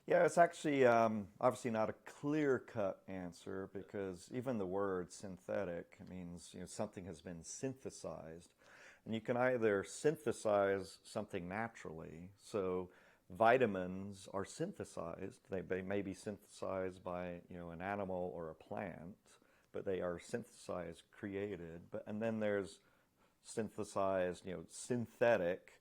Yeah, it's actually obviously not a clear-cut answer because even the word synthetic means something has been synthesized, and you can either synthesize something naturally. So vitamins are synthesized; they may be synthesized by an animal or a plant, but they are synthesized, created. And then there's synthesized, synthetic,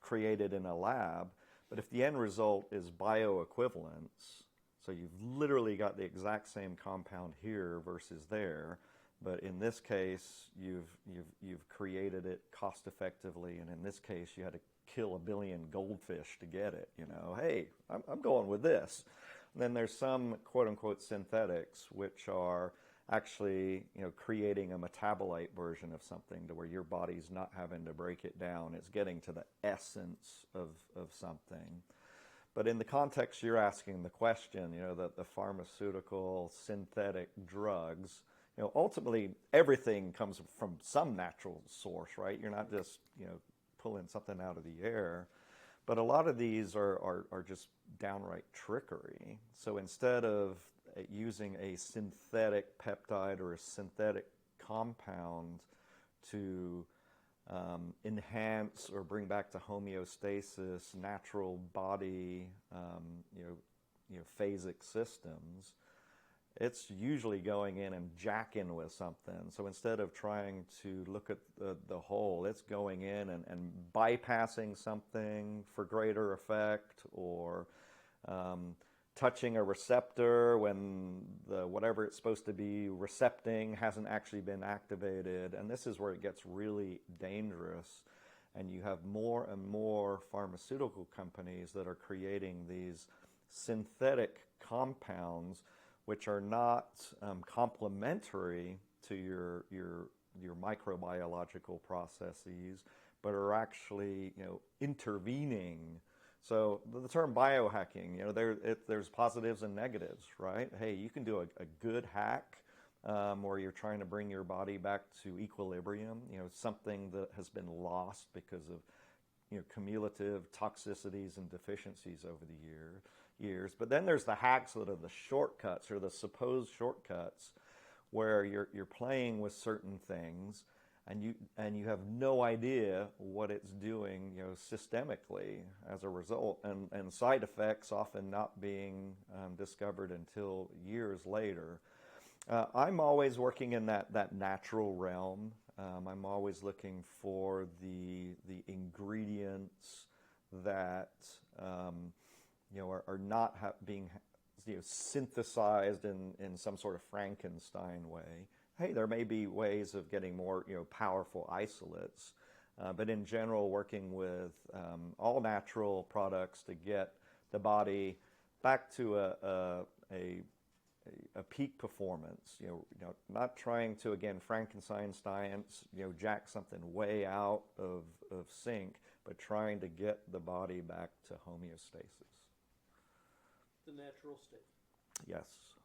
created in a lab. But if the end result is bioequivalence, so you've literally got the exact same compound here versus there, but in this case you've created it cost effectively, and in this case you had to kill 1 billion goldfish to get it. Hey, I'm going with this. And then there's some quote unquote synthetics which are actually creating a metabolite version of something to where your body's not having to break it down. It's getting to the essence of something. But in the context you're asking the question, the pharmaceutical synthetic drugs, ultimately everything comes from some natural source, right? You're not just pulling something out of the air. But a lot of these are just downright trickery. So instead of using a synthetic peptide or a synthetic compound to enhance or bring back to homeostasis natural body, phasic systems, it's usually going in and jacking with something. So instead of trying to look at the whole, it's going in and bypassing something for greater effect, or touching a receptor when whatever it's supposed to be recepting hasn't actually been activated. And this is where it gets really dangerous. And you have more and more pharmaceutical companies that are creating these synthetic compounds which are not complementary to your microbiological processes, but are actually intervening. So the term biohacking, there's positives and negatives, right? Hey, you can do a good hack where you're trying to bring your body back to equilibrium, something that has been lost because of cumulative toxicities and deficiencies over the years. But then there's the hacks that are the shortcuts, or the supposed shortcuts, where you're playing with certain things and you have no idea what it's doing systemically as a result, and side effects often not being discovered until years later. I'm always working in that natural realm. I'm always looking for the ingredients that are not being synthesized in some sort of Frankenstein way. Hey, there may be ways of getting more powerful isolates, but in general, working with all natural products to get the body back to a peak performance. Not trying to, again, Frankenstein science, jack something way out of sync, but trying to get the body back to homeostasis. The natural state. Yes.